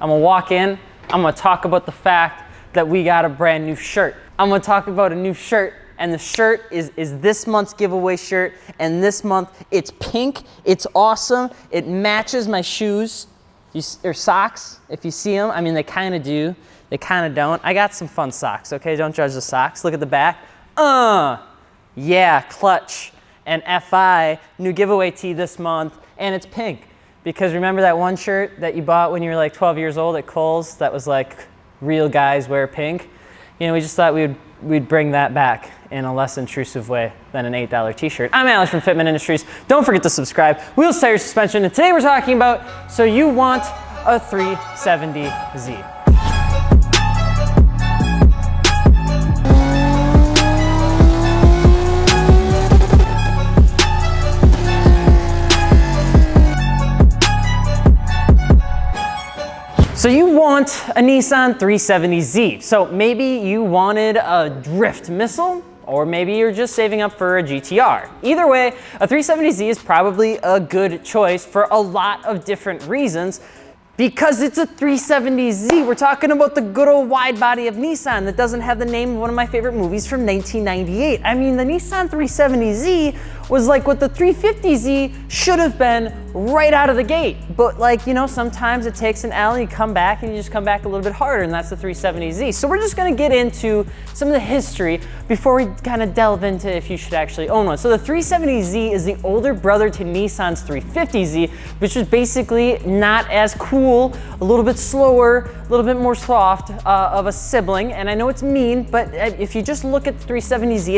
I'm gonna walk in, I'm gonna talk about the fact that we got a brand new shirt. I'm gonna talk about a new shirt, and the shirt is this month's giveaway shirt, and this month it's pink, it's awesome, it matches my shoes, or socks, if you see them. I mean, they kinda do, they kinda don't. I got some fun socks, okay? Don't judge the socks. Look at the back. Yeah, Clutch and FI, new giveaway tee this month, and it's pink. Because remember that one shirt that you bought when you were like 12 years old at Kohl's that was like, real guys wear pink? You know, we just thought we'd bring that back in a less intrusive way than an $8 t-shirt. I'm Alex from Fitment Industries. Don't forget to subscribe. Wheels, tires, suspension, and today we're talking about, so you want a 370Z. So you want a Nissan 370Z. So maybe you wanted a drift missile, or maybe you're just saving up for a GTR. Either way, a 370Z is probably a good choice for a lot of different reasons. Because it's a 370Z, we're talking about the good old wide body of Nissan that doesn't have the name of one of my favorite movies from 1998. I mean, the Nissan 370Z was like what the 350Z should have been right out of the gate. But like, you know, sometimes it takes an L and you come back and you just come back a little bit harder, and that's the 370Z. So we're just gonna get into some of the history before we kind of delve into if you should actually own one. So the 370Z is the older brother to Nissan's 350Z, which is basically not as cool, a little bit slower, a little bit more soft of a sibling. And I know it's mean, but if you just look at the 370Z,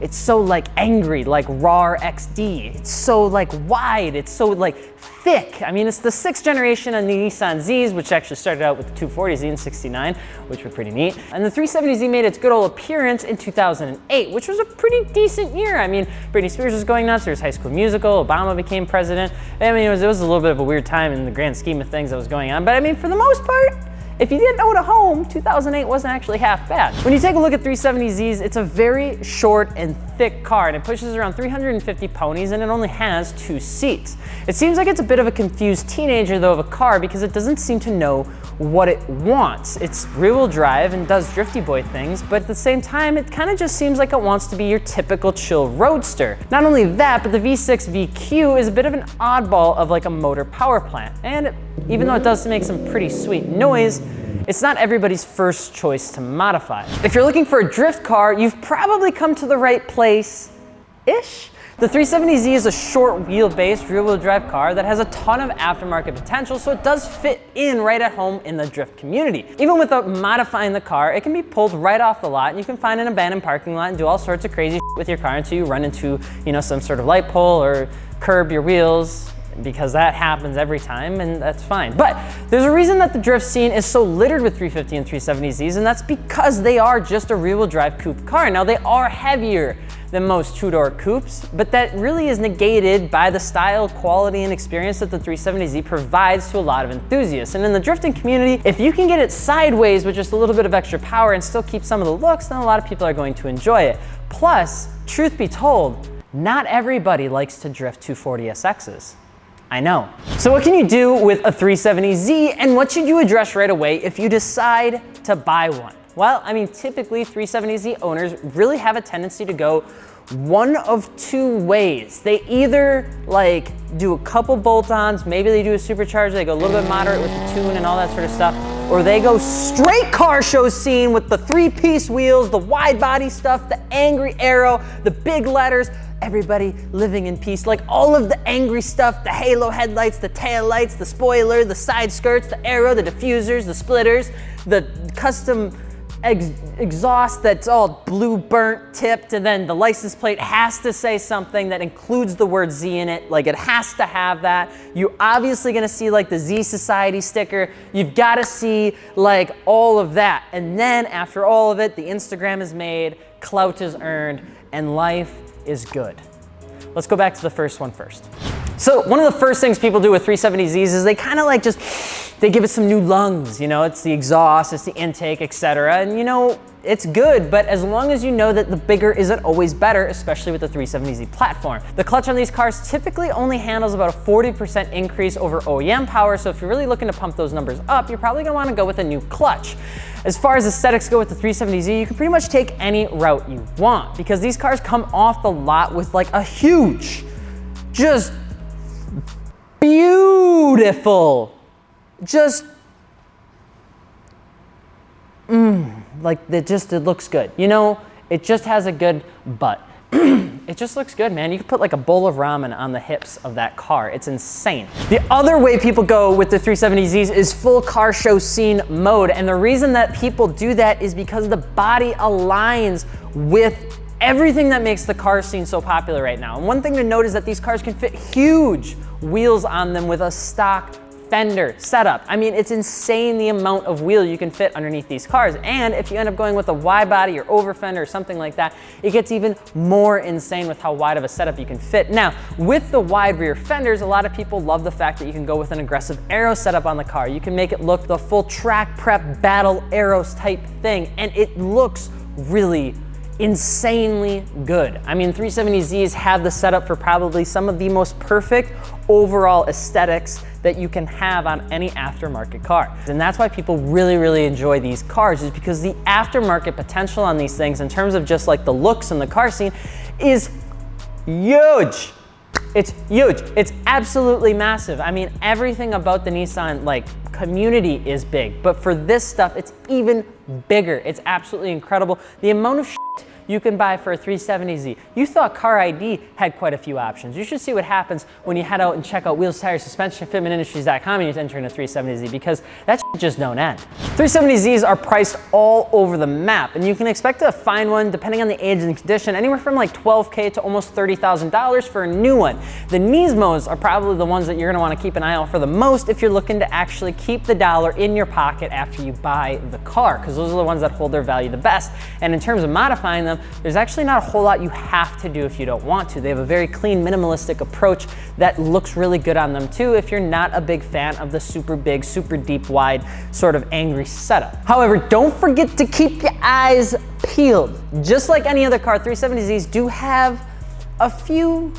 it's so like angry, like RAR XD. It's so like wide, it's so like thick. I mean, it's the 6th generation of the Nissan Zs, which actually started out with the 240Z in '69, which were pretty neat. And the 370Z made its good old appearance in 2008, which was a pretty decent year. I mean, Britney Spears was going nuts, there was High School Musical, Obama became president. I mean, it was a little bit of a weird time in the grand scheme of things that was going on. But I mean, for the most part, if you didn't own a home, 2008 wasn't actually half bad. When you take a look at 370Zs, it's a very short and thick car, and it pushes around 350 ponies, and it only has 2 seats. It seems like it's a bit of a confused teenager though of a car because it doesn't seem to know what it wants. It's rear-wheel drive and does drifty boy things, but at the same time, it kind of just seems like it wants to be your typical chill roadster. Not only that, but the V6 VQ is a bit of an oddball of like a motor power plant, and even though it does make some pretty sweet noise, it's not everybody's first choice to modify. If you're looking for a drift car, you've probably come to the right place-ish. The 370Z is a short wheelbase rear-wheel drive car that has a ton of aftermarket potential, so it does fit in right at home in the drift community. Even without modifying the car, it can be pulled right off the lot, and you can find an abandoned parking lot and do all sorts of crazy with your car until you run into, you know, some sort of light pole or curb your wheels, because that happens every time, and that's fine. But there's a reason that the drift scene is so littered with 350 and 370Zs, and that's because they are just a rear-wheel drive coupe car. Now, they are heavier than most two-door coupes, but that really is negated by the style, quality, and experience that the 370Z provides to a lot of enthusiasts. And in the drifting community, if you can get it sideways with just a little bit of extra power and still keep some of the looks, then a lot of people are going to enjoy it. Plus, truth be told, not everybody likes to drift 240SXs. I know. So what can you do with a 370Z, and what should you address right away if you decide to buy one? Well, I mean, typically 370Z owners really have a tendency to go one of 2 ways. They either like do a couple bolt-ons, maybe they do a supercharger, they go a little bit moderate with the tune and all that sort of stuff, or they go straight car show scene with the 3-piece wheels, the wide body stuff, the angry arrow, the big letters, everybody living in peace, like all of the angry stuff, the halo headlights, the tail lights, the spoiler, the side skirts, the arrow, the diffusers, the splitters, the custom exhaust that's all blue burnt tipped, and then the license plate has to say something that includes the word Z in it, like it has to have that. You're obviously gonna see like the Z Society sticker. You've gotta see like all of that. And then after all of it, the Instagram is made, clout is earned, and life is good. Let's go back to the first one first. So one of the first things people do with 370Zs is they kind of like just they give it some new lungs, you know, it's the exhaust, it's the intake, etc. And you know, it's good, but as long as you know that the bigger isn't always better, especially with the 370Z platform. The clutch on these cars typically only handles about a 40% increase over OEM power, so if you're really looking to pump those numbers up, you're probably gonna wanna go with a new clutch. As far as aesthetics go with the 370Z, you can pretty much take any route you want because these cars come off the lot with like a huge, just beautiful, just like it looks good. You know, it just has a good butt. It just looks good, man. You could put like a bowl of ramen on the hips of that car. It's insane. The other way people go with the 370Zs is full car show scene mode. And the reason that people do that is because the body aligns with everything that makes the car scene so popular right now. And one thing to note is that these cars can fit huge wheels on them with a stock fender setup. I mean, it's insane the amount of wheel you can fit underneath these cars. And if you end up going with a wide body or over fender or something like that, it gets even more insane with how wide of a setup you can fit. Now, with the wide rear fenders, a lot of people love the fact that you can go with an aggressive aero setup on the car. You can make it look the full track prep battle aeros type thing, and it looks really insanely good. I mean, 370Zs have the setup for probably some of the most perfect overall aesthetics that you can have on any aftermarket car. And that's why people really enjoy these cars, is because the aftermarket potential on these things in terms of just like the looks and the car scene is huge. It's huge. It's absolutely massive. I mean, everything about the Nissan like community is big, but for this stuff, it's even bigger. It's absolutely incredible. The amount of shit you can buy for a 370Z. You thought Car ID had quite a few options. You should see what happens when you head out and check out wheels, tires, suspension, fitmentindustries.com and you enter in a 370Z, because that shit just don't end. 370Zs are priced all over the map, and you can expect to find one, depending on the age and condition, anywhere from like $12K to almost $30,000 for a new one. The Nismos are probably the ones that you're gonna wanna keep an eye out for the most if you're looking to actually keep the dollar in your pocket after you buy the car, because those are the ones that hold their value the best. And in terms of modifying them, there's actually not a whole lot you have to do if you don't want to. They have a very clean, minimalistic approach that looks really good on them too if you're not a big fan of the super big, super deep, wide, sort of angry setup. However, don't forget to keep your eyes peeled. Just like any other car, 370Zs do have a few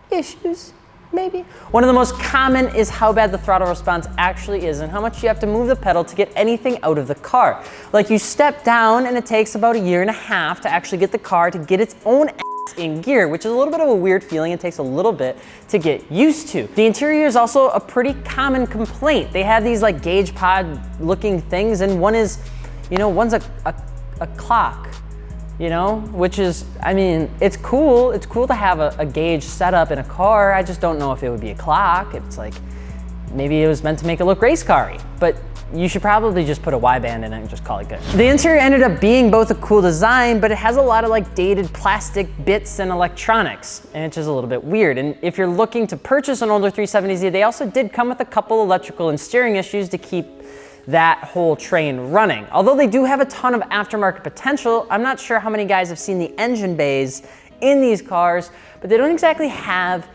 issues. Maybe. One of the most common is how bad the throttle response actually is and how much you have to move the pedal to get anything out of the car. Like, you step down and it takes about 1.5 years to actually get the car to get its own ass in gear, which is a little bit of a weird feeling. It takes a little bit to get used to. The interior is also a pretty common complaint. They have these like gauge pod looking things, and one is, you know, one's a clock. You know, which is, I mean, it's cool. It's cool to have a gauge setup in a car. I just don't know if it would be a clock. It's like, maybe it was meant to make it look race car-y, but you should probably just put a Y-band in it and just call it good. The interior ended up being both a cool design, but it has a lot of like dated plastic bits and electronics, and it's just a little bit weird. And if you're looking to purchase an older 370Z, they also did come with a couple electrical and steering issues to keep that whole train running. Although they do have a ton of aftermarket potential, I'm not sure how many guys have seen the engine bays in these cars, but they don't exactly have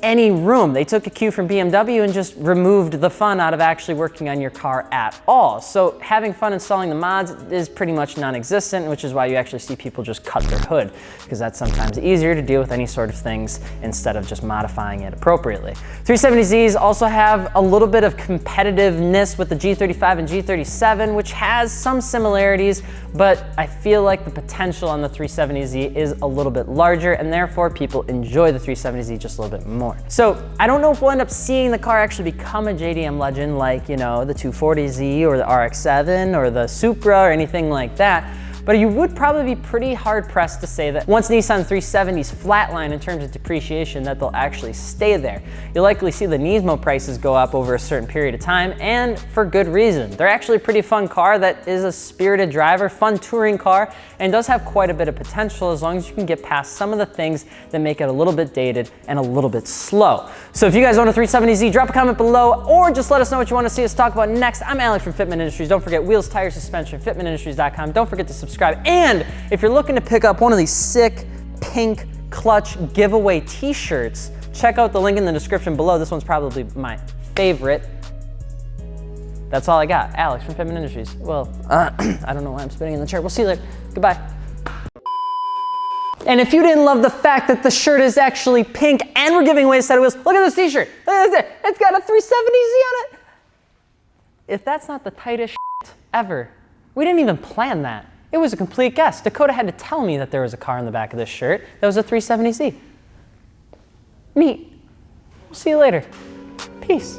any room. They took a cue from BMW and just removed the fun out of actually working on your car at all. So having fun installing the mods is pretty much non-existent, which is why you actually see people just cut their hood, because that's sometimes easier to deal with any sort of things instead of just modifying it appropriately. 370Zs also have a little bit of competitiveness with the G35 and G37, which has some similarities, but I feel like the potential on the 370Z is a little bit larger, and therefore people enjoy the 370Z just a little bit more. So I don't know if we'll end up seeing the car actually become a JDM legend like, you know, the 240Z or the RX-7 or the Supra or anything like that. But you would probably be pretty hard pressed to say that once Nissan 370s flatline in terms of depreciation, that they'll actually stay there. You'll likely see the Nismo prices go up over a certain period of time, and for good reason. They're actually a pretty fun car that is a spirited driver, fun touring car, and does have quite a bit of potential as long as you can get past some of the things that make it a little bit dated and a little bit slow. So if you guys own a 370Z, drop a comment below, or just let us know what you want to see us talk about next. I'm Alex from Fitment Industries. Don't forget wheels, tires, suspension, fitmentindustries.com. Don't forget to subscribe. And if you're looking to pick up one of these sick pink clutch giveaway t-shirts, check out the link in the description below. This one's probably my favorite. That's all I got. Alex from Fitment Industries. Well, I don't know why I'm spinning in the chair. We'll see you later. Goodbye. And if you didn't love the fact that the shirt is actually pink and we're giving away a set of wheels, look at this t-shirt. It's got a 370Z on it. If that's not the tightest shit ever, we didn't even plan that. It was a complete guess. Dakota had to tell me that there was a car in the back of this shirt that was a 370Z. Neat. We'll see you later. Peace.